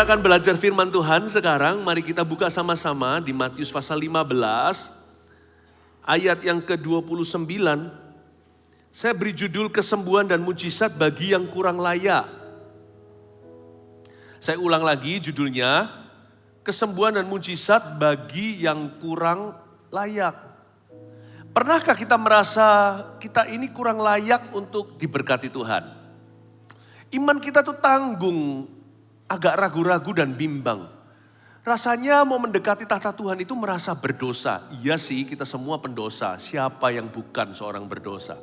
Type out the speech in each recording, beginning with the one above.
Kita akan belajar firman Tuhan sekarang. Mari kita buka sama-sama di Matius pasal 15 ayat yang ke-29. Saya beri judul kesembuhan dan mujizat bagi yang kurang layak. Saya ulang lagi judulnya, kesembuhan dan mujizat bagi yang kurang layak. Pernahkah kita merasa kita ini kurang layak untuk diberkati Tuhan? Iman kita tuh tanggung, agak ragu-ragu dan bimbang. Rasanya mau mendekati tahta Tuhan itu merasa berdosa. Iya sih, kita semua pendosa. Siapa yang bukan seorang berdosa?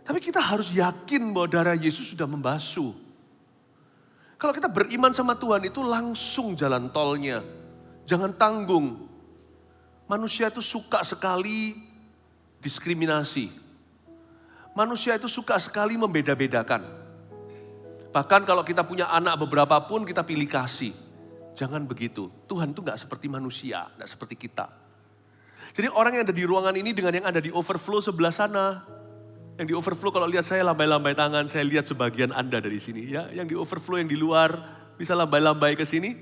Tapi kita harus yakin bahwa darah Yesus sudah membasuh. Kalau kita beriman sama Tuhan itu langsung jalan tolnya. Jangan tanggung. Manusia itu suka sekali diskriminasi. Manusia itu suka sekali membeda-bedakan. Bahkan kalau kita punya anak beberapa pun kita pilih kasih. Jangan begitu. Tuhan itu gak seperti manusia, gak seperti kita. Jadi orang yang ada di ruangan ini dengan yang ada di overflow sebelah sana. Yang di overflow kalau lihat saya lambai-lambai tangan, saya lihat sebagian Anda dari sini. Ya, yang di overflow yang di luar bisa lambai-lambai ke sini.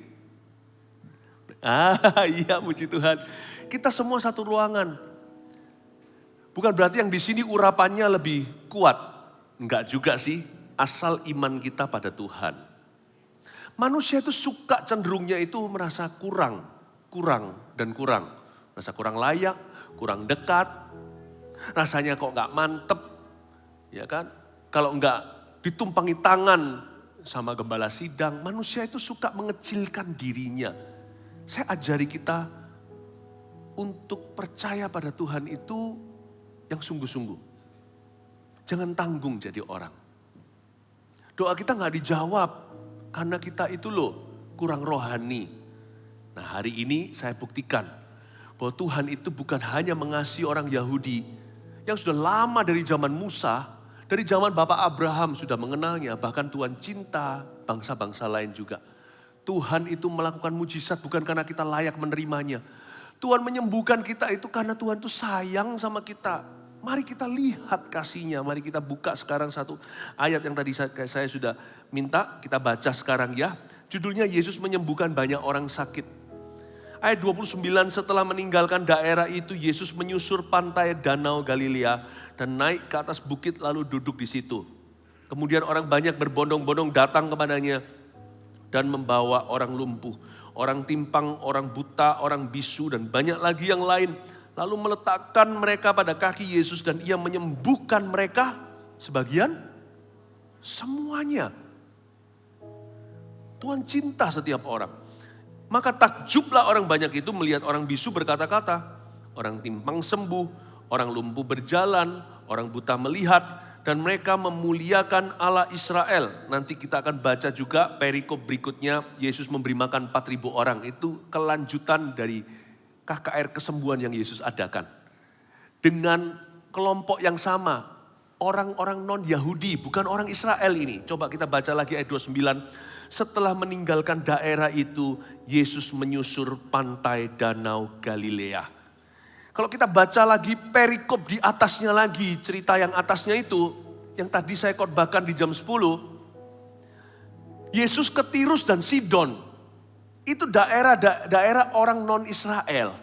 Iya, puji Tuhan. Kita semua satu ruangan. Bukan berarti yang di sini urapannya lebih kuat. Enggak juga sih, asal iman kita pada Tuhan. Manusia itu suka cenderungnya itu merasa kurang. Merasa kurang layak, kurang dekat. Rasanya kok enggak mantep. Ya kan? Kalau enggak ditumpangi tangan sama gembala sidang, manusia itu suka mengecilkan dirinya. Saya ajari kita untuk percaya pada Tuhan itu yang sungguh-sungguh. Jangan tanggung jadi orang. Doa kita gak dijawab karena kita itu kurang rohani. Nah, hari ini saya buktikan bahwa Tuhan itu bukan hanya mengasihi orang Yahudi yang sudah lama dari zaman Musa, dari zaman Bapak Abraham sudah mengenalnya, bahkan Tuhan cinta bangsa-bangsa lain juga. Tuhan itu melakukan mujizat bukan karena kita layak menerimanya. Tuhan menyembuhkan kita itu karena Tuhan itu sayang sama kita. Mari kita lihat kasihnya, mari kita buka sekarang satu ayat yang tadi saya sudah minta, kita baca sekarang ya. Judulnya Yesus menyembuhkan banyak orang sakit. Ayat 29, setelah meninggalkan daerah itu, Yesus menyusur pantai Danau Galilea dan naik ke atas bukit lalu duduk di situ. Kemudian orang banyak berbondong-bondong datang kepadanya dan membawa orang lumpuh, orang timpang, orang buta, orang bisu dan banyak lagi yang lain. Lalu meletakkan mereka pada kaki Yesus dan ia menyembuhkan mereka sebagian semuanya. Tuhan cinta setiap orang. Maka takjublah orang banyak itu melihat orang bisu berkata-kata, orang timpang sembuh, orang lumpuh berjalan, orang buta melihat, dan mereka memuliakan Allah Israel. Nanti kita akan baca juga perikop berikutnya, Yesus memberi makan 4.000 orang. Itu kelanjutan dari KKR kesembuhan yang Yesus adakan. Dengan kelompok yang sama, orang-orang non-Yahudi, bukan orang Israel ini. Coba kita baca lagi ayat 29. Setelah meninggalkan daerah itu, Yesus menyusur pantai Danau Galilea. Kalau kita baca lagi perikop di atasnya lagi, cerita yang atasnya itu, yang tadi saya khotbahkan di jam 10, Yesus ke Tirus dan Sidon. Itu daerah orang non-Israel.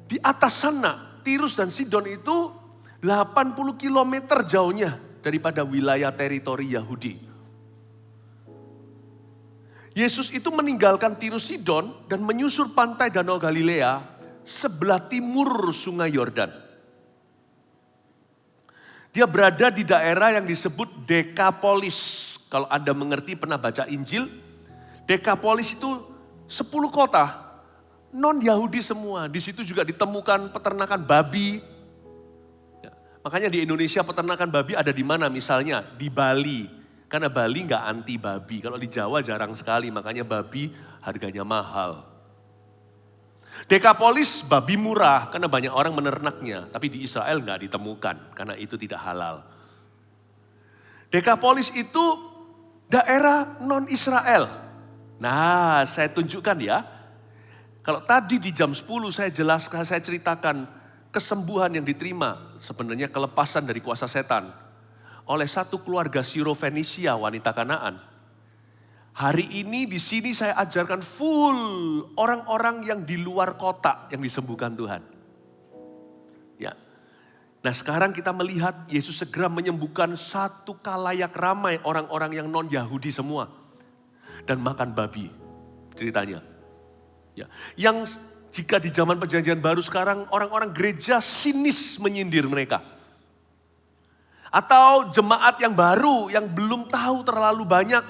Di atas sana, Tirus dan Sidon itu 80 km jauhnya daripada wilayah teritori Yahudi. Yesus itu meninggalkan Tirus Sidon dan menyusur pantai Danau Galilea sebelah timur sungai Yordan. Dia berada di daerah yang disebut Dekapolis. Kalau Anda mengerti pernah baca Injil, Dekapolis itu 10 kota, non-Yahudi semua. Di situ juga ditemukan peternakan babi. Ya, makanya di Indonesia peternakan babi ada di mana misalnya? Di Bali. Karena Bali nggak anti babi. Kalau di Jawa jarang sekali, makanya babi harganya mahal. Dekapolis babi murah karena banyak orang menernaknya. Tapi di Israel nggak ditemukan karena itu tidak halal. Dekapolis itu daerah non-Israel. Nah, saya tunjukkan ya. Kalau tadi di jam 10 saya jelaskan, saya ceritakan kesembuhan yang diterima. Sebenarnya kelepasan dari kuasa setan. Oleh satu keluarga Siro Fenisia, wanita Kanaan. Hari ini di sini saya ajarkan full orang-orang yang di luar kota yang disembuhkan Tuhan. Ya. Nah sekarang kita melihat Yesus segera menyembuhkan satu kalayak ramai orang-orang yang non-Yahudi semua. Dan makan babi ceritanya. Ya. Yang jika di zaman perjanjian baru sekarang orang-orang gereja sinis menyindir mereka. Atau jemaat yang baru yang belum tahu terlalu banyak.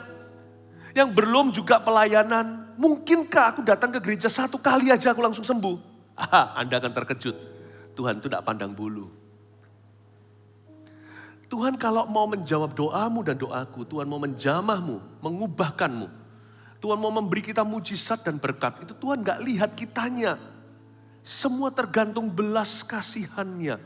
Yang belum juga pelayanan, mungkinkah aku datang ke gereja satu kali aja aku langsung sembuh? Anda akan terkejut, Tuhan itu tidak pandang bulu. Tuhan kalau mau menjawab doamu dan doaku, Tuhan mau menjamahmu, mengubahkanmu. Tuhan mau memberi kita mujizat dan berkat, itu Tuhan gak lihat kitanya. Semua tergantung belas kasihannya.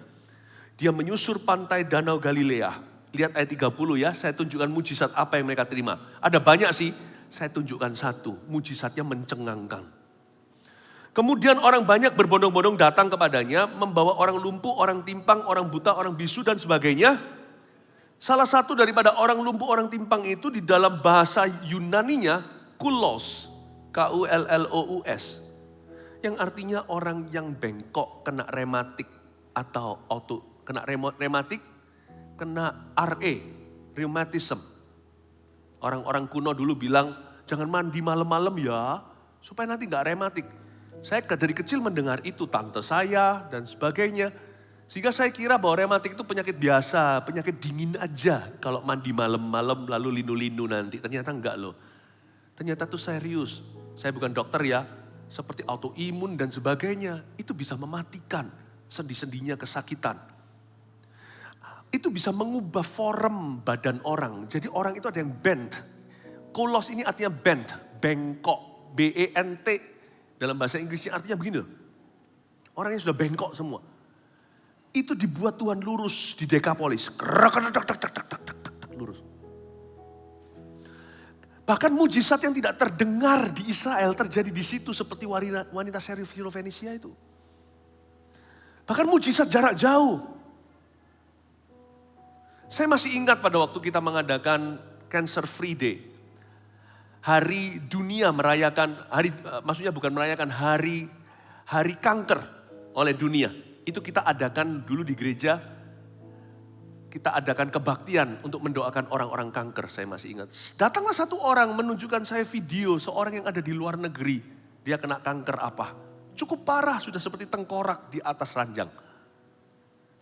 Dia menyusur pantai Danau Galilea. Lihat ayat 30 ya, saya tunjukkan mujizat apa yang mereka terima. Ada banyak sih, saya tunjukkan satu, mujizatnya mencengangkan. Kemudian orang banyak berbondong-bondong datang kepadanya, membawa orang lumpuh, orang timpang, orang buta, orang bisu dan sebagainya. Salah satu daripada orang lumpuh, orang timpang itu di dalam bahasa Yunaninya, kulos, K-U-L-L-O-U-S. Yang artinya orang yang bengkok, kena rematik atau kena rematik, kena RA, rheumatism. Orang-orang kuno dulu bilang, jangan mandi malam-malam ya, supaya nanti gak rematik. Saya dari kecil mendengar itu, tante saya dan sebagainya. Sehingga saya kira bahwa rematik itu penyakit biasa, penyakit dingin aja. Kalau mandi malam-malam lalu linu-linu nanti, ternyata enggak loh. Ternyata itu serius. Saya bukan dokter ya, seperti autoimun dan sebagainya. Itu bisa mematikan sendi-sendinya kesakitan. Itu bisa mengubah form badan orang. Jadi orang itu ada yang bent. Kolos ini artinya bent, bengkok, B-E-N-T. Dalam bahasa Inggrisnya artinya begini loh. Orang yang sudah bengkok semua. Itu dibuat Tuhan lurus di Dekapolis. Lurus. Bahkan mujizat yang tidak terdengar di Israel terjadi di situ seperti wanita Syro-Fenisia itu. Bahkan mujizat jarak jauh. Saya masih ingat pada waktu kita mengadakan Cancer Free Day. Hari dunia merayakan, maksudnya bukan merayakan, hari kanker oleh dunia. Itu kita adakan dulu di gereja, kita adakan kebaktian untuk mendoakan orang-orang kanker, saya masih ingat. Datanglah satu orang menunjukkan saya video seorang yang ada di luar negeri. Dia kena kanker apa? Cukup parah, sudah seperti tengkorak di atas ranjang.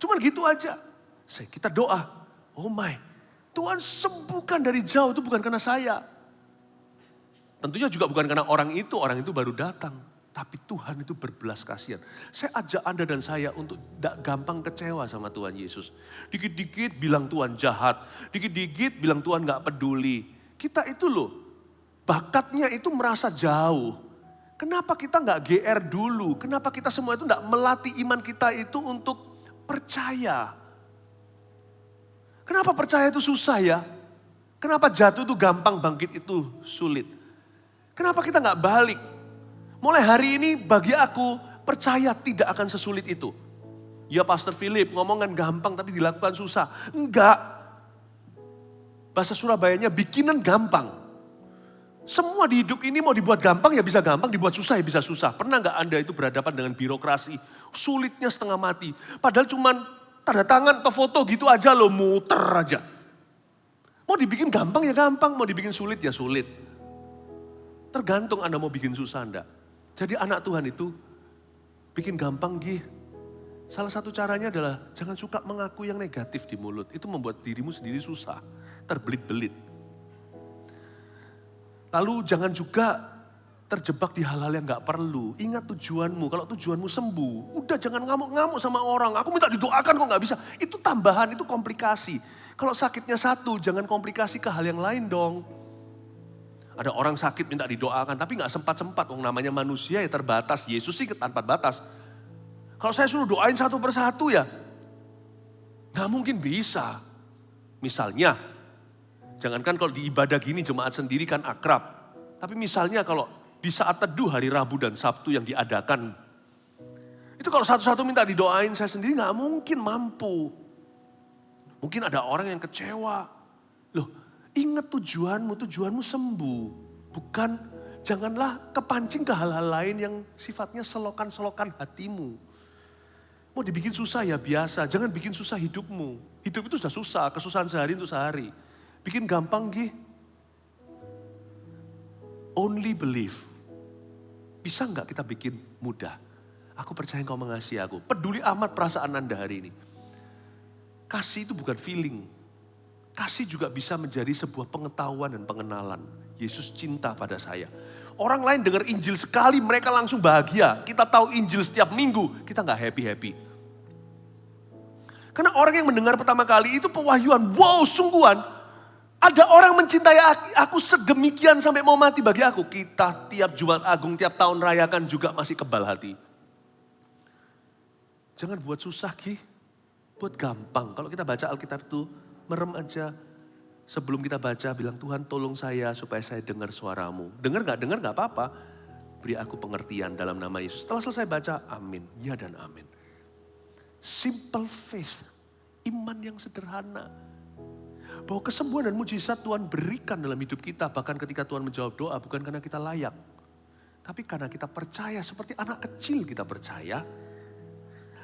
Cuman gitu aja. Kita doa. Oh my, Tuhan sembuhkan dari jauh, itu bukan karena saya. Tentunya juga bukan karena orang itu baru datang. Tapi Tuhan itu berbelas kasihan. Saya ajak Anda dan saya untuk tidak gampang kecewa sama Tuhan Yesus. Dikit-dikit bilang Tuhan jahat, dikit-dikit bilang Tuhan gak peduli. Kita itu loh, bakatnya itu merasa jauh. Kenapa kita gak GR dulu? Kenapa kita semua itu gak melatih iman kita itu untuk percaya? Kenapa percaya itu susah ya? Kenapa jatuh itu gampang, bangkit itu sulit? Kenapa kita gak balik? Mulai hari ini bagi aku percaya tidak akan sesulit itu. Ya Pastor Philip ngomongan gampang tapi dilakukan susah. Enggak. Bahasa Surabayanya bikinan gampang. Semua di hidup ini mau dibuat gampang ya bisa gampang, dibuat susah ya bisa susah. Pernah gak Anda itu berhadapan dengan birokrasi? Sulitnya setengah mati. Padahal cuman tanda tangan atau foto gitu aja loh, muter aja. Mau dibikin gampang ya gampang, mau dibikin sulit ya sulit. Tergantung Anda mau bikin susah Anda. Jadi anak Tuhan itu bikin gampang gih. Salah satu caranya adalah jangan suka mengaku yang negatif di mulut. Itu membuat dirimu sendiri susah, terbelit-belit. Lalu jangan juga terjebak di hal-hal yang gak perlu. Ingat tujuanmu, kalau tujuanmu sembuh, udah jangan ngamuk-ngamuk sama orang. Aku minta didoakan kok gak bisa. Itu tambahan, itu komplikasi. Kalau sakitnya satu, jangan komplikasi ke hal yang lain dong. Ada orang sakit minta didoakan, tapi gak sempat-sempat. Namanya manusia ya terbatas, Yesus sih tanpa batas. Kalau saya suruh doain satu persatu ya, gak mungkin bisa. Misalnya, jangankan kalau di ibadah gini jemaat sendiri kan akrab. Tapi misalnya kalau di saat teduh hari Rabu dan Sabtu yang diadakan. Itu kalau satu-satu minta didoain saya sendiri gak mungkin mampu. Mungkin ada orang yang kecewa. Loh ingat tujuanmu sembuh. Janganlah kepancing ke hal-hal lain yang sifatnya selokan-selokan hatimu. Mau dibikin susah ya biasa, jangan bikin susah hidupmu. Hidup itu sudah susah, kesusahan sehari untuk sehari. Bikin gampang only believe. Bisa nggak kita bikin mudah? Aku percaya Engkau mengasihi aku. Peduli amat perasaan Anda hari ini. Kasih itu bukan feeling. Kasih juga bisa menjadi sebuah pengetahuan dan pengenalan. Yesus cinta pada saya. Orang lain dengar Injil sekali mereka langsung bahagia. Kita tahu Injil setiap minggu, kita nggak happy-happy. Karena orang yang mendengar pertama kali itu pewahyuan, wow sungguhan. Ada orang mencintai aku sedemikian sampai mau mati bagi aku. Kita tiap Jumat Agung, tiap tahun rayakan juga masih kebal hati. Jangan buat susah buat gampang. Kalau kita baca Alkitab itu merem aja. Sebelum kita baca bilang Tuhan tolong saya supaya saya dengar suaramu. Dengar gak apa-apa. Beri aku pengertian dalam nama Yesus. Setelah selesai baca amin. Ya dan amin. Simple faith. Iman yang sederhana. Bahwa kesembuhan dan mujizat Tuhan berikan dalam hidup kita. Bahkan ketika Tuhan menjawab doa bukan karena kita layak. Tapi karena kita percaya seperti anak kecil kita percaya.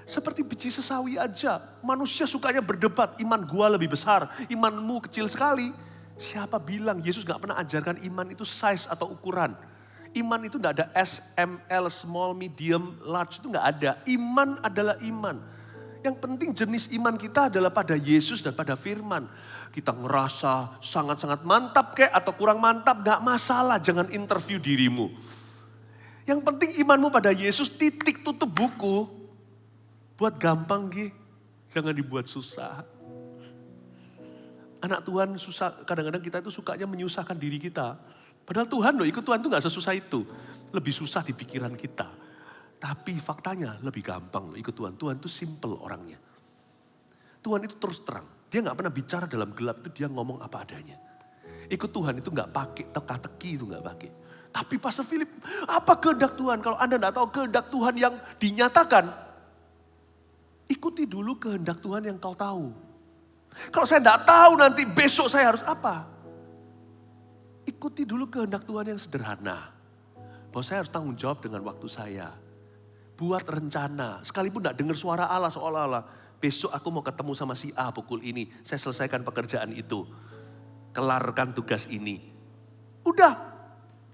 Seperti biji sesawi aja. Manusia sukanya berdebat. Iman gua lebih besar. Imanmu kecil sekali. Siapa bilang Yesus gak pernah ajarkan iman itu size atau ukuran. Iman itu gak ada S, M, L, small, medium, large. Itu gak ada. Iman adalah iman. Yang penting jenis iman kita adalah pada Yesus dan pada firman. Kita ngerasa sangat-sangat mantap atau kurang mantap. Gak masalah. Jangan interview dirimu. Yang penting imanmu pada Yesus titik tutup buku. Buat gampang jangan dibuat susah. Anak Tuhan susah, kadang-kadang kita itu sukanya menyusahkan diri kita. Padahal Tuhan ikut Tuhan itu gak sesusah itu. Lebih susah di pikiran kita. Tapi faktanya lebih gampang ikut Tuhan. Tuhan itu simple orangnya. Tuhan itu terus terang. Dia gak pernah bicara dalam gelap itu dia ngomong apa adanya. Ikut Tuhan itu gak pakai teka-teki itu gak pakai. Tapi Pastor Philip, apa kehendak Tuhan? Kalau Anda gak tahu kehendak Tuhan yang dinyatakan, ikuti dulu kehendak Tuhan yang kau tahu. Kalau saya tidak tahu nanti besok saya harus apa? Ikuti dulu kehendak Tuhan yang sederhana. Bahwa saya harus tanggung jawab dengan waktu saya. Buat rencana. Sekalipun tidak dengar suara Allah seolah-olah. Besok aku mau ketemu sama si A pukul ini. Saya selesaikan pekerjaan itu. Kelarkan tugas ini. Udah.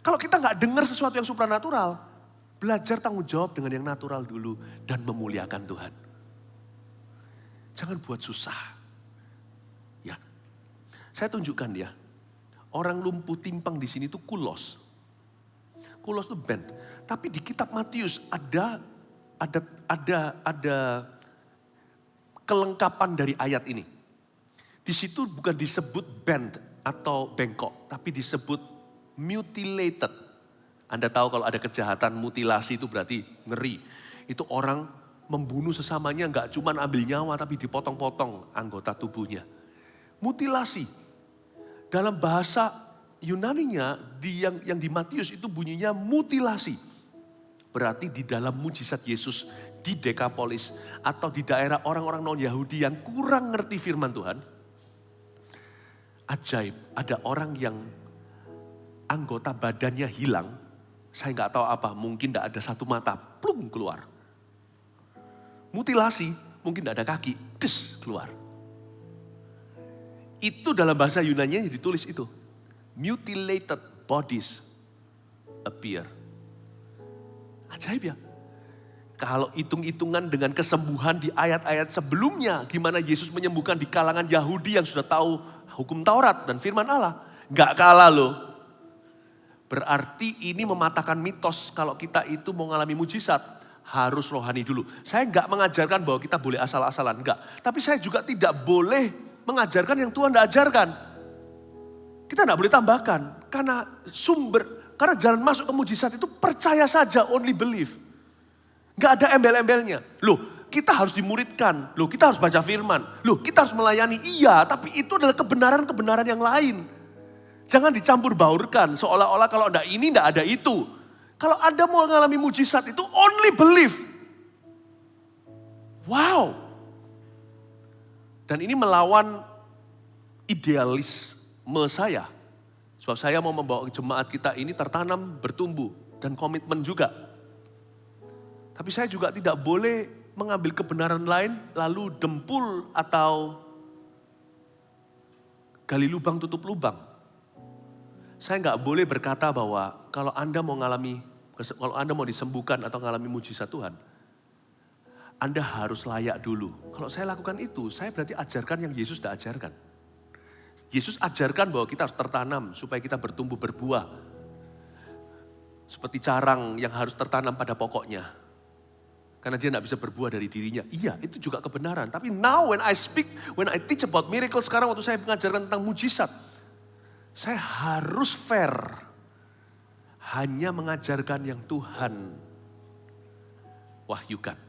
Kalau kita nggak dengar sesuatu yang supranatural. Belajar tanggung jawab dengan yang natural dulu. Dan memuliakan Tuhan. Jangan buat susah. Ya. Saya tunjukkan ya. Orang lumpuh timpang di sini itu kulos. Kulos itu bent. Tapi di kitab Matius ada kelengkapan dari ayat ini. Di situ bukan disebut bent atau bengkok, tapi disebut mutilated. Anda tahu kalau ada kejahatan mutilasi itu berarti ngeri. Itu orang membunuh sesamanya nggak cuma ambil nyawa tapi dipotong-potong anggota tubuhnya. Mutilasi. Dalam bahasa Yunaninya yang di Matius itu bunyinya mutilasi. Berarti di dalam mujizat Yesus di Dekapolis atau di daerah orang-orang non-Yahudi yang kurang ngerti firman Tuhan. Ajaib, ada orang yang anggota badannya hilang. Saya nggak tahu apa, mungkin tidak ada satu mata, plung keluar. Mutilasi, mungkin tidak ada kaki, keluar. Itu dalam bahasa Yunani ditulis itu. Mutilated bodies appear. Ajaib ya. Kalau hitung-hitungan dengan kesembuhan di ayat-ayat sebelumnya. Gimana Yesus menyembuhkan di kalangan Yahudi yang sudah tahu hukum Taurat dan firman Allah. Gak kalah loh. Berarti ini mematahkan mitos kalau kita itu mau mengalami mujizat. Harus rohani dulu. Saya nggak mengajarkan bahwa kita boleh asal-asalan, enggak. Tapi saya juga tidak boleh mengajarkan yang Tuhan tidak ajarkan. Kita tidak boleh tambahkan. Karena jalan masuk ke mujizat itu percaya saja, only believe. Nggak ada embel-embelnya. Loh, kita harus dimuridkan. Loh, kita harus baca firman. Loh, kita harus melayani. Iya, tapi itu adalah kebenaran-kebenaran yang lain. Jangan dicampur baurkan, seolah-olah kalau enggak ini, enggak ada itu. Kalau Anda mau mengalami mujizat itu only believe. Wow. Dan ini melawan idealisme saya. Sebab saya mau membawa jemaat kita ini tertanam, bertumbuh, dan komitmen juga. Tapi saya juga tidak boleh mengambil kebenaran lain, lalu dempul atau gali lubang tutup lubang. Saya nggak boleh berkata bahwa kalau Anda mau disembuhkan atau mengalami mujizat Tuhan, Anda harus layak dulu. Kalau saya lakukan itu, saya berarti ajarkan yang Yesus sudah ajarkan. Yesus ajarkan bahwa kita harus tertanam supaya kita bertumbuh berbuah. Seperti carang yang harus tertanam pada pokoknya. Karena dia tidak bisa berbuah dari dirinya. Iya, itu juga kebenaran. Tapi now when I teach about miracle, sekarang waktu saya mengajarkan tentang mujizat, saya harus fair. Hanya mengajarkan yang Tuhan wahyukan.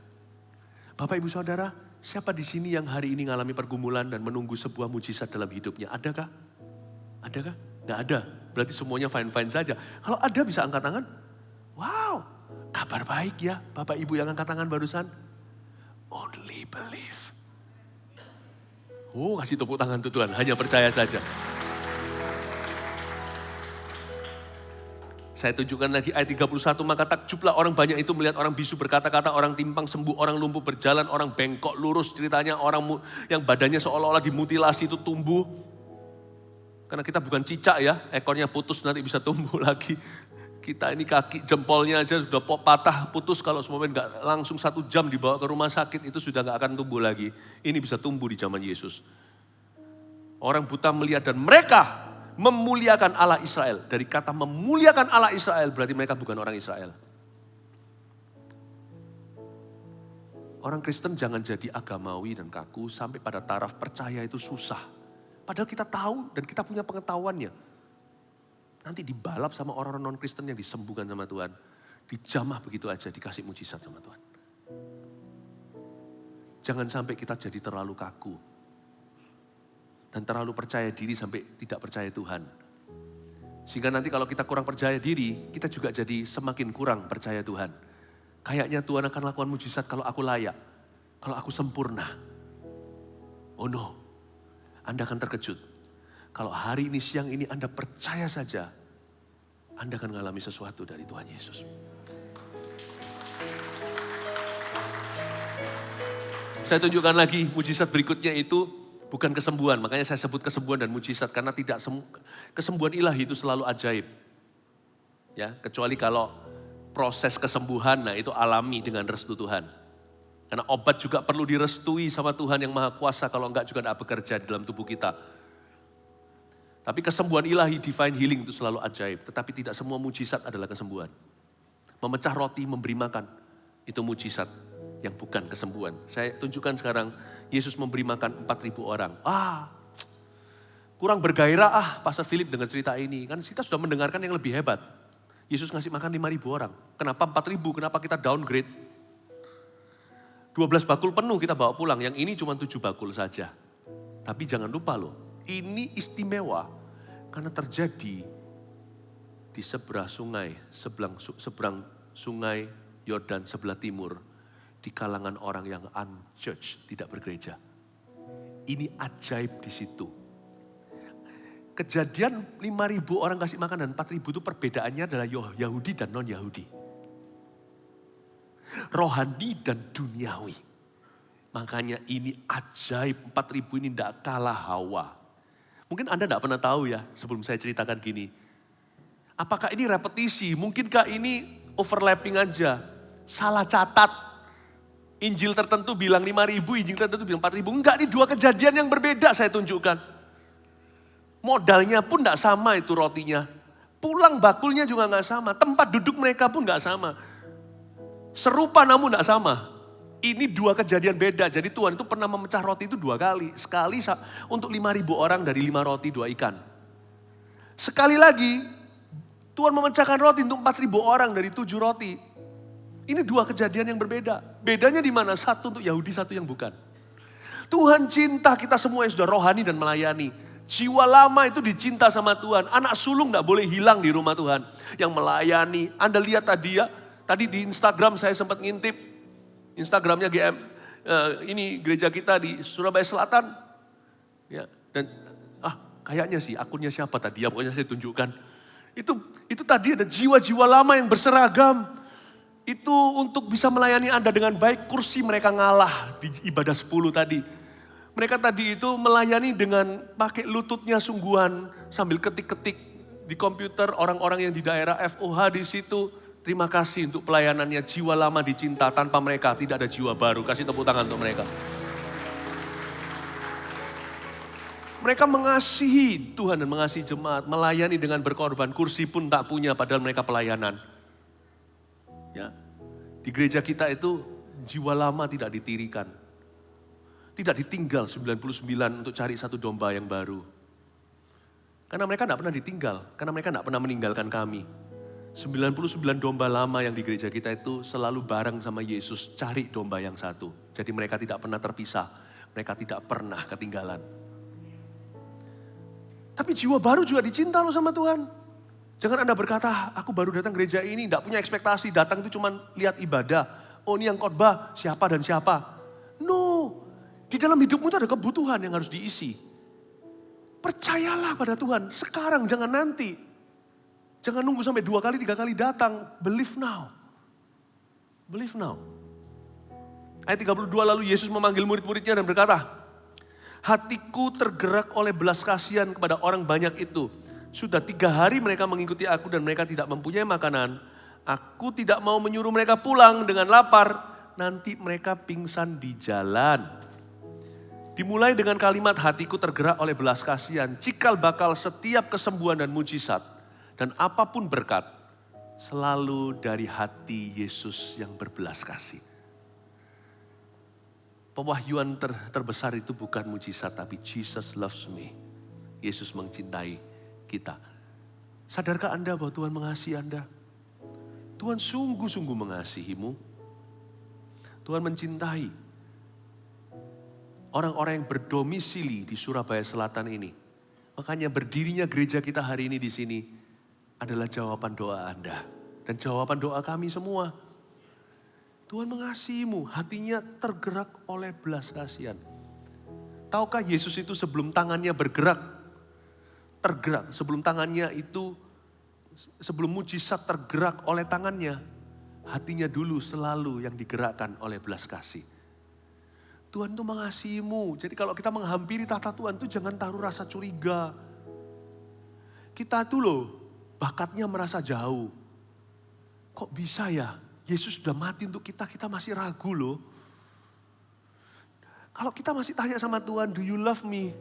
Bapak, Ibu, Saudara, siapa di sini yang hari ini mengalami pergumulan dan menunggu sebuah mujizat dalam hidupnya? Adakah? Adakah? Nggak ada. Berarti semuanya fine-fine saja. Kalau ada bisa angkat tangan. Wow, kabar baik ya Bapak Ibu yang angkat tangan barusan. Only believe. Oh, kasih tepuk tangan tuh Tuhan, hanya percaya saja. Saya tunjukkan lagi ayat 31, maka takjublah orang banyak itu melihat orang bisu berkata-kata, orang timpang sembuh, orang lumpuh berjalan, orang bengkok lurus. Ceritanya orang yang badannya seolah-olah dimutilasi itu tumbuh. Karena kita bukan cicak ya, ekornya putus nanti bisa tumbuh lagi. Kita ini kaki jempolnya aja sudah patah putus, kalau semuanya nggak langsung 1 jam dibawa ke rumah sakit itu sudah nggak akan tumbuh lagi. Ini bisa tumbuh di zaman Yesus. Orang buta melihat dan mereka memuliakan Allah Israel. Dari kata memuliakan Allah Israel berarti mereka bukan orang Israel. Orang Kristen jangan jadi agamawi dan kaku sampai pada taraf percaya itu susah. Padahal kita tahu dan kita punya pengetahuannya. Nanti dibalap sama orang-orang non-Kristen yang disembuhkan sama Tuhan. Dijamah begitu aja, dikasih mujizat sama Tuhan. Jangan sampai kita jadi terlalu kaku. Dan terlalu percaya diri sampai tidak percaya Tuhan. Sehingga nanti kalau kita kurang percaya diri, kita juga jadi semakin kurang percaya Tuhan. Kayaknya Tuhan akan lakukan mujizat kalau aku layak. Kalau aku sempurna. Oh no, Anda akan terkejut. Kalau hari ini, siang ini Anda percaya saja, Anda akan mengalami sesuatu dari Tuhan Yesus. Saya tunjukkan lagi mujizat berikutnya itu bukan kesembuhan. Makanya saya sebut kesembuhan dan mujizat. Karena tidak kesembuhan ilahi itu selalu ajaib. Ya, kecuali kalau proses kesembuhan, nah itu alami dengan restu Tuhan. Karena obat juga perlu direstui sama Tuhan yang Maha Kuasa. Kalau enggak juga enggak bekerja di dalam tubuh kita. Tapi kesembuhan ilahi, divine healing itu selalu ajaib. Tetapi tidak semua mujizat adalah kesembuhan. Memecah roti, memberi makan, itu mujizat yang bukan kesembuhan. Saya tunjukkan sekarang, Yesus memberi makan 4.000 orang. Kurang bergairah Pastor Philip dengar cerita ini. Kan kita sudah mendengarkan yang lebih hebat. Yesus ngasih makan 5.000 orang. Kenapa 4.000? Kenapa kita downgrade? 12 bakul penuh kita bawa pulang. Yang ini cuma 7 bakul saja. Tapi jangan lupa loh. Ini istimewa karena terjadi di seberang sungai Yordan sebelah timur, di kalangan orang yang unchurched, tidak bergereja. Ini ajaib di situ. Kejadian 5.000 orang kasih makan dan 4.000 itu perbedaannya adalah Yahudi dan non-Yahudi. Rohani dan duniawi. Makanya ini ajaib, 4.000 ini tidak kalah Hawa. Mungkin Anda tidak pernah tahu ya, sebelum saya ceritakan gini. Apakah ini repetisi? Mungkinkah ini overlapping aja? Salah catat. Injil tertentu bilang 5.000, Injil tertentu bilang 4.000. Enggak, ini 2 kejadian yang berbeda saya tunjukkan. Modalnya pun tidak sama itu rotinya. Pulang bakulnya juga nggak sama. Tempat duduk mereka pun nggak sama. Serupa namun nggak sama. Ini 2 kejadian beda. Jadi Tuhan itu pernah memecah roti itu 2 kali. Sekali untuk 5.000 orang dari 5 roti 2 ikan. Sekali lagi Tuhan memecahkan roti untuk 4.000 orang dari 7 roti. Ini 2 kejadian yang berbeda. Bedanya di mana? Satu untuk Yahudi, satu yang bukan. Tuhan cinta kita semua yang sudah rohani dan melayani. Jiwa lama itu dicinta sama Tuhan. Anak sulung gak boleh hilang di rumah Tuhan. Yang melayani. Anda lihat tadi ya. Tadi di Instagram saya sempat ngintip. Instagramnya GM. Ini gereja kita di Surabaya Selatan. Ya, dan kayaknya sih akunnya siapa tadi ya, pokoknya saya tunjukkan. Itu tadi ada jiwa-jiwa lama yang berseragam. Itu untuk bisa melayani Anda dengan baik, kursi mereka ngalah di ibadah 10 tadi. Mereka tadi itu melayani dengan pakai lututnya sungguhan sambil ketik-ketik di komputer. Orang-orang yang di daerah FOH di situ, terima kasih untuk pelayanannya. Jiwa lama dicinta, tanpa mereka tidak ada jiwa baru. Kasih tepuk tangan untuk mereka. Mereka mengasihi Tuhan dan mengasihi jemaat, melayani dengan berkorban. Kursi pun tak punya padahal mereka pelayanan. Ya, di gereja kita itu jiwa lama tidak ditirikan. Tidak ditinggal 99 untuk cari satu domba yang baru. Karena mereka tidak pernah ditinggal, karena mereka tidak pernah meninggalkan kami. 99 domba lama yang di gereja kita itu selalu bareng sama Yesus, cari domba yang satu. Jadi mereka tidak pernah terpisah, mereka tidak pernah ketinggalan. Tapi jiwa baru juga dicinta loh sama Tuhan. Jangan Anda berkata, aku baru datang gereja ini, tidak punya ekspektasi, datang itu cuma lihat ibadah. Oh ini yang khotbah, siapa dan siapa. No, di dalam hidupmu itu ada kebutuhan yang harus diisi. Percayalah pada Tuhan, sekarang jangan nanti. Jangan nunggu sampai 2 kali, 3 kali datang. Believe now. Believe now. Ayat 32 lalu Yesus memanggil murid-muridnya dan berkata, hatiku tergerak oleh belas kasihan kepada orang banyak itu. Sudah 3 hari mereka mengikuti aku dan mereka tidak mempunyai makanan. Aku tidak mau menyuruh mereka pulang dengan lapar. Nanti mereka pingsan di jalan. Dimulai dengan kalimat hatiku tergerak oleh belas kasihan. Cikal bakal setiap kesembuhan dan mujizat. Dan apapun berkat, selalu dari hati Yesus yang berbelas kasih. Pewahyuan terbesar itu bukan mujizat, tapi Jesus loves me. Yesus mencintai kita. Sadarkah Anda bahwa Tuhan mengasihi Anda? Tuhan sungguh-sungguh mengasihimu. Tuhan mencintai orang-orang yang berdomisili di Surabaya Selatan ini. Makanya berdirinya gereja kita hari ini di sini adalah jawaban doa Anda. Dan jawaban doa kami semua. Tuhan mengasihimu, hatinya tergerak oleh belas kasihan. Tahukah Yesus itu sebelum tangannya bergerak, tergerak. Sebelum tangannya itu, sebelum mujizat tergerak oleh tangannya, hatinya dulu selalu yang digerakkan oleh belas kasih. Tuhan itu mengasihimu. Jadi kalau kita menghampiri tahta Tuhan itu jangan taruh rasa curiga. Kita tuh loh, bakatnya merasa jauh. Kok bisa ya? Yesus sudah mati untuk kita, kita masih ragu loh. Kalau kita masih tanya sama Tuhan, do you love me?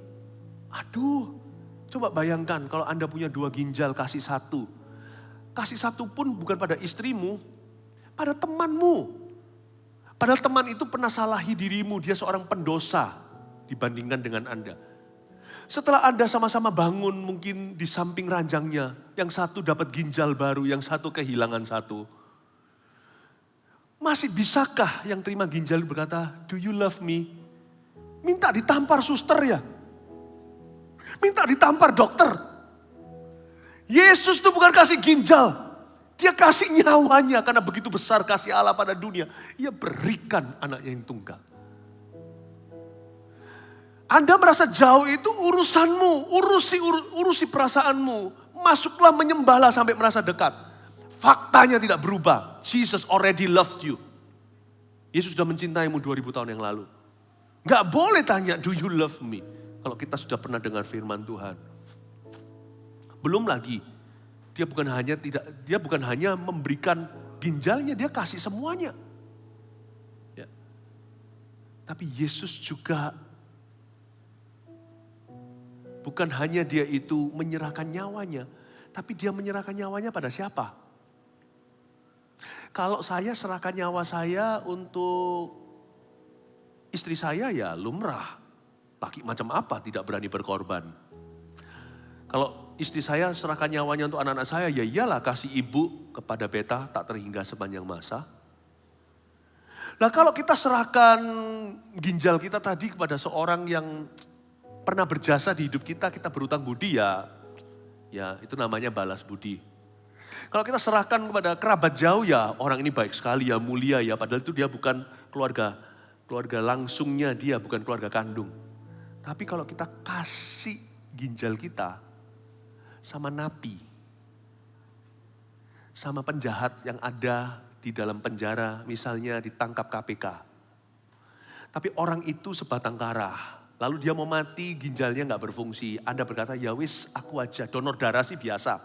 Aduh, coba bayangkan kalau Anda punya 2 ginjal, kasih 1. Kasih 1 pun bukan pada istrimu, pada temanmu. Padahal teman itu pernah salahi dirimu, dia seorang pendosa dibandingkan dengan Anda. Setelah Anda sama-sama bangun mungkin di samping ranjangnya, yang satu dapat ginjal baru, yang satu kehilangan 1. Masih bisakah yang terima ginjal berkata, do you love me? Minta ditampar suster ya. Minta ditampar dokter. Yesus itu bukan kasih ginjal. Dia kasih nyawanya karena begitu besar kasih Allah pada dunia. Ia berikan anaknya yang tunggal. Anda merasa jauh itu urusanmu, urusi perasaanmu. Masuklah menyembahlah sampai merasa dekat. Faktanya tidak berubah. Jesus already loved you. Yesus sudah mencintaimu 2000 tahun yang lalu. Gak boleh tanya, do you love me? Kalau kita sudah pernah dengar firman Tuhan. Belum lagi, dia bukan hanya memberikan ginjalnya, dia kasih semuanya. Ya. Tapi Yesus juga bukan hanya dia itu menyerahkan nyawanya, tapi dia menyerahkan nyawanya pada siapa? Kalau saya serahkan nyawa saya untuk istri saya ya lumrah. Laki macam apa tidak berani berkorban. Kalau istri saya serahkan nyawanya untuk anak-anak saya, ya iyalah kasih ibu kepada beta tak terhingga sepanjang masa. Nah kalau kita serahkan ginjal kita tadi kepada seorang yang pernah berjasa di hidup kita, kita berutang budi ya itu namanya balas budi. Kalau kita serahkan kepada kerabat jauh ya orang ini baik sekali ya, mulia ya, padahal itu dia bukan keluarga langsungnya dia, bukan keluarga kandung. Tapi kalau kita kasih ginjal kita sama napi, sama penjahat yang ada di dalam penjara, misalnya ditangkap KPK. Tapi orang itu sebatang kara, lalu dia mau mati, ginjalnya nggak berfungsi. Anda berkata, ya wis aku aja, donor darah sih biasa.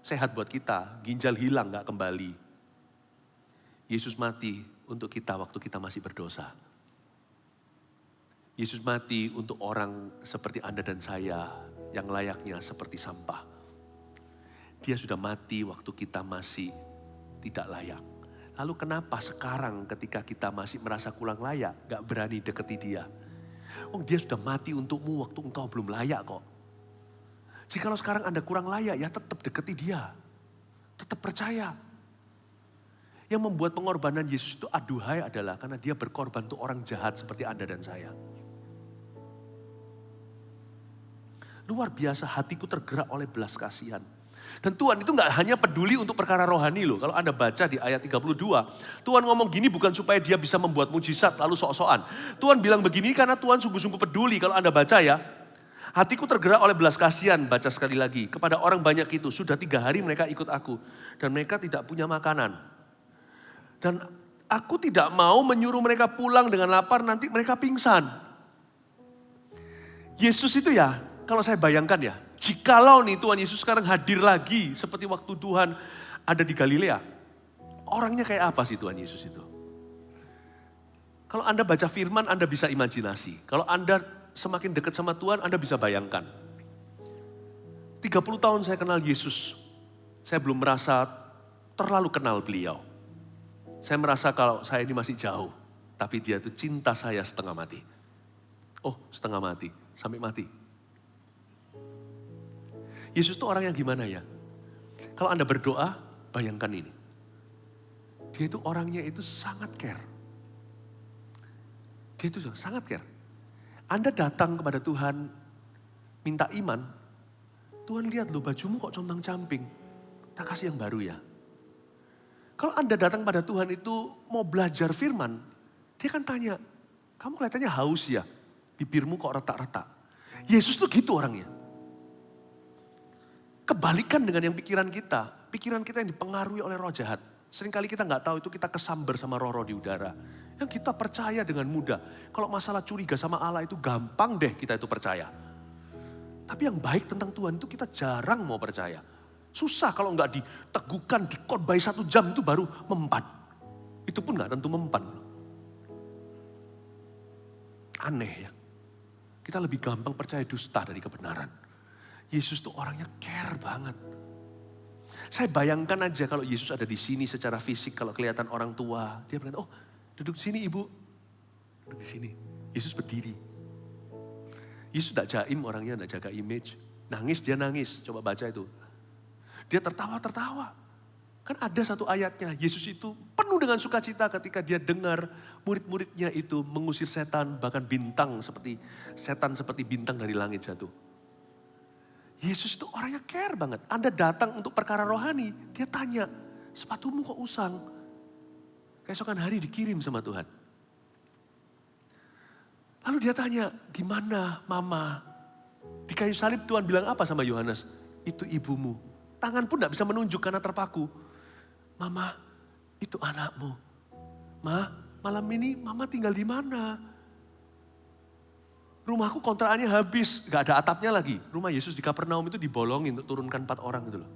Sehat buat kita, ginjal hilang nggak kembali. Yesus mati untuk kita waktu kita masih berdosa. Yesus mati untuk orang seperti Anda dan saya yang layaknya seperti sampah. Dia sudah mati waktu kita masih tidak layak. Lalu kenapa sekarang ketika kita masih merasa kurang layak, gak berani deketi dia? Oh, dia sudah mati untukmu waktu engkau belum layak kok. Jikalau sekarang Anda kurang layak, ya tetap deketi dia. Tetap percaya. Yang membuat pengorbanan Yesus itu aduhai adalah karena dia berkorban untuk orang jahat seperti Anda dan saya. Luar biasa, hatiku tergerak oleh belas kasihan. Dan Tuhan itu gak hanya peduli untuk perkara rohani loh. Kalau Anda baca di ayat 32, Tuhan ngomong gini bukan supaya dia bisa membuat mujizat lalu sok-sokan. Tuhan bilang begini karena Tuhan sungguh-sungguh peduli. Kalau Anda baca ya, hatiku tergerak oleh belas kasihan, baca sekali lagi. Kepada orang banyak itu, sudah 3 hari mereka ikut aku. Dan mereka tidak punya makanan. Dan aku tidak mau menyuruh mereka pulang dengan lapar, nanti mereka pingsan. Yesus itu ya, kalau saya bayangkan ya, jikalau nih Tuhan Yesus sekarang hadir lagi seperti waktu Tuhan ada di Galilea. Orangnya kayak apa sih Tuhan Yesus itu? Kalau Anda baca firman, Anda bisa imajinasi. Kalau Anda semakin dekat sama Tuhan, Anda bisa bayangkan. 30 tahun saya kenal Yesus, saya belum merasa terlalu kenal beliau. Saya merasa kalau saya ini masih jauh, tapi dia itu cinta saya setengah mati. Oh, setengah mati, sampai mati. Yesus itu orang yang gimana ya? Kalau Anda berdoa, bayangkan ini. Dia itu orangnya itu sangat care. Dia itu sangat care. Anda datang kepada Tuhan, minta iman. Tuhan lihat loh bajumu kok compang-camping. Tak kasih yang baru ya. Kalau Anda datang pada Tuhan itu mau belajar firman, dia kan tanya, kamu kelihatannya haus ya? Bibirmu kok retak-retak. Yesus tuh gitu orangnya. Kebalikan dengan yang pikiran kita yang dipengaruhi oleh roh jahat. Seringkali kita nggak tahu itu kita kesambar sama roh-roh di udara. Yang kita percaya dengan mudah. Kalau masalah curiga sama Allah itu gampang deh kita itu percaya. Tapi yang baik tentang Tuhan itu kita jarang mau percaya. Susah kalau nggak diteguhkan, dikhotbah 1 jam itu baru mempan. Itu pun nggak tentu mempan. Aneh ya. Kita lebih gampang percaya dusta dari kebenaran. Yesus tuh orangnya care banget. Saya bayangkan aja kalau Yesus ada di sini secara fisik, kalau kelihatan orang tua, dia berkata, oh duduk sini ibu, duduk di sini. Yesus berdiri. Yesus tidak jaim orangnya, tidak jaga image. Nangis dia nangis, coba baca itu. Dia tertawa-tertawa. Kan ada satu ayatnya, Yesus itu penuh dengan sukacita ketika dia dengar murid-muridnya itu mengusir setan, bahkan setan seperti bintang dari langit jatuh. Yesus itu orangnya care banget. Anda datang untuk perkara rohani, dia tanya, sepatumu kok usang? Keesokan hari dikirim sama Tuhan. Lalu dia tanya, gimana mama? Di kayu salib Tuhan bilang apa sama Yohanes? Itu ibumu. Tangan pun gak bisa menunjuk karena terpaku. Mama, itu anakmu. Ma, malam ini mama tinggal di mana? Rumahku kontrakannya habis, gak ada atapnya lagi. Rumah Yesus di Kapernaum itu dibolongin untuk turunkan 4 orang gitu loh.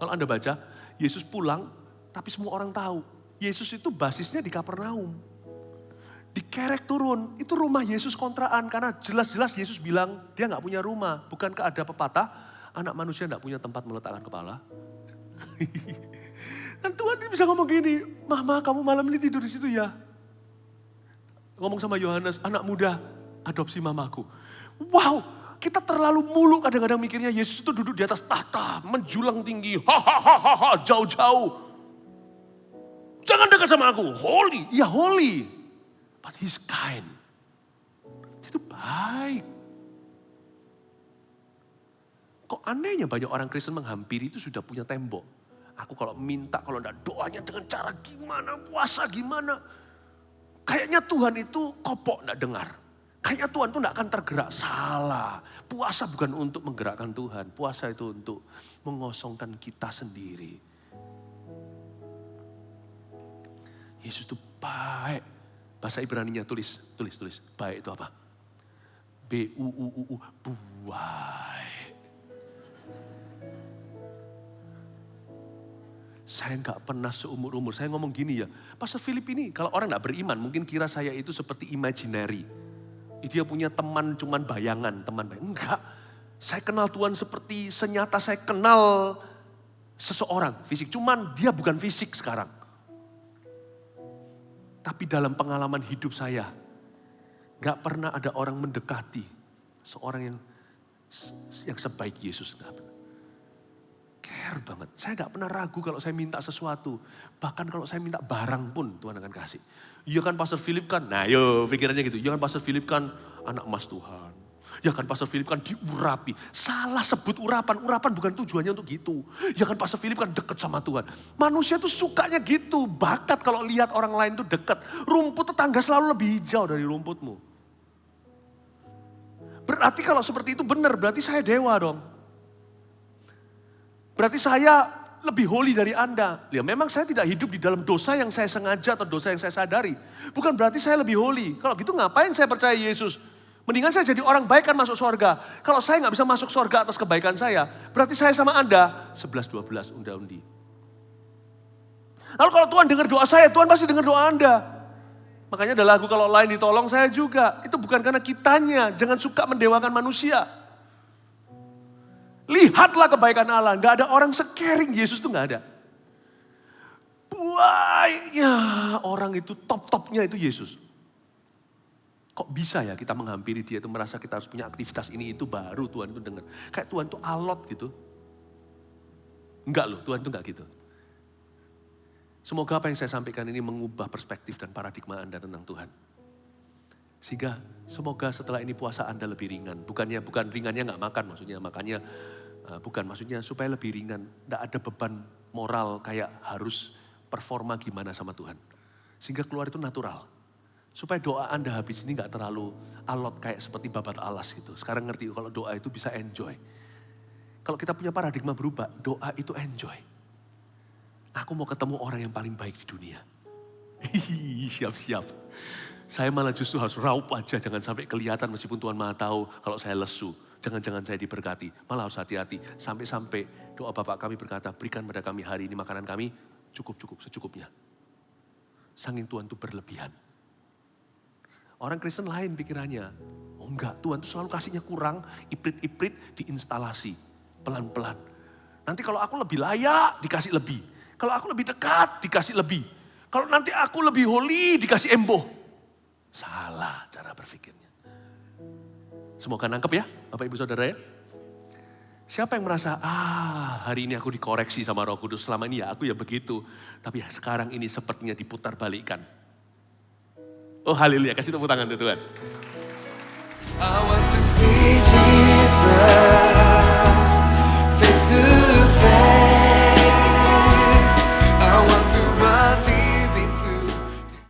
Kalau Anda baca, Yesus pulang, tapi semua orang tahu. Yesus itu basisnya di Kapernaum. Dikerek turun, itu rumah Yesus kontrakan. Karena jelas-jelas Yesus bilang, dia gak punya rumah. Bukankah ada pepatah, anak manusia gak punya tempat meletakkan kepala? Dan Tuhan bisa ngomong gini, Mama kamu malam ini tidur di situ ya. Ngomong sama Yohanes, anak muda, adopsi mamaku. Wow, kita terlalu muluk kadang-kadang mikirnya Yesus itu duduk di atas tahta, menjulang tinggi, hahaha, jauh-jauh. Jangan dekat sama aku, holy, ya holy. But he's kind. Itu baik. Kok anehnya banyak orang Kristen menghampiri itu sudah punya tembok. Aku kalau minta, kalau enggak doanya dengan cara gimana, puasa gimana. Kayaknya Tuhan itu kopok enggak dengar. Kayaknya Tuhan tuh gak akan tergerak. Salah. Puasa bukan untuk menggerakkan Tuhan. Puasa itu untuk mengosongkan kita sendiri. Yesus itu baik. Bahasa Ibraninya tulis. Baik itu apa? B-U-U-U, baik. Saya nggak pernah seumur-umur, saya ngomong gini ya. Pastor Philip ini, kalau orang nggak beriman, mungkin kira saya itu seperti imaginary. Dia punya teman cuman bayangan, Enggak, saya kenal Tuhan seperti senyata saya kenal seseorang fisik. Cuman dia bukan fisik sekarang. Tapi dalam pengalaman hidup saya, nggak pernah ada orang mendekati seorang yang sebaik Yesus. Nggak pernah. Care banget. Saya gak pernah ragu kalau saya minta sesuatu. Bahkan kalau saya minta barang pun Tuhan akan kasih. Iya kan Pastor Philip kan, nah yo pikirannya gitu. Iya kan Pastor Philip kan anak emas Tuhan. Ya kan Pastor Philip kan diurapi. Salah sebut urapan bukan tujuannya untuk gitu. Ya kan Pastor Philip kan deket sama Tuhan. Manusia tuh sukanya gitu. Bakat kalau lihat orang lain tuh deket. Rumput tetangga selalu lebih hijau dari rumputmu. Berarti kalau seperti itu benar, berarti saya dewa dong. Berarti saya lebih holy dari Anda. Ya memang saya tidak hidup di dalam dosa yang saya sengaja atau dosa yang saya sadari. Bukan berarti saya lebih holy. Kalau gitu ngapain saya percaya Yesus? Mendingan saya jadi orang baik kan masuk surga. Kalau saya nggak bisa masuk surga atas kebaikan saya, berarti saya sama Anda 11-12 unda-undi. Lalu kalau Tuhan dengar doa saya, Tuhan pasti dengar doa Anda. Makanya ada lagu kalau lain ditolong saya juga. Itu bukan karena kitanya, jangan suka mendewakan manusia. Lihatlah kebaikan Allah. Gak ada orang se-caring Yesus tuh gak ada. Baiknya orang itu top-topnya itu Yesus. Kok bisa ya kita menghampiri dia itu merasa kita harus punya aktivitas ini itu baru Tuhan itu dengar. Kayak Tuhan tuh alot gitu. Enggak loh, Tuhan tuh enggak gitu. Semoga apa yang saya sampaikan ini mengubah perspektif dan paradigma Anda tentang Tuhan. Sehingga semoga setelah ini puasa Anda lebih ringan. Bukan ringannya gak makan maksudnya. Maksudnya supaya lebih ringan. Tidak ada beban moral kayak harus performa gimana sama Tuhan. Sehingga keluar itu natural. Supaya doa Anda habis ini gak terlalu alot kayak seperti babat alas gitu. Sekarang ngerti kalau doa itu bisa enjoy. Kalau kita punya paradigma berubah, doa itu enjoy. Aku mau ketemu orang yang paling baik di dunia. Siap-siap. Saya malah justru harus raup aja, jangan sampai kelihatan meskipun Tuhan Maha tahu kalau saya lesu. Jangan-jangan saya diberkati, malah harus hati-hati. Sampai-sampai doa Bapak kami berkata, berikan pada kami hari ini makanan kami cukup-cukup, secukupnya. Saking Tuhan itu berlebihan. Orang Kristen lain pikirannya, oh enggak, Tuhan itu selalu kasihnya kurang, iprit-iprit diinstalasi, pelan-pelan. Nanti kalau aku lebih layak, dikasih lebih. Kalau aku lebih dekat, dikasih lebih. Kalau nanti aku lebih holy, dikasih emboh. Salah cara berpikirnya. Semoga nangkep ya Bapak Ibu Saudara ya. Siapa yang merasa, hari ini aku dikoreksi sama Roh Kudus. Selama ini ya aku ya begitu. Tapi sekarang ini sepertinya diputar balikan. Oh haleluya, kasih tepuk tangan tuh Tuhan. I want to see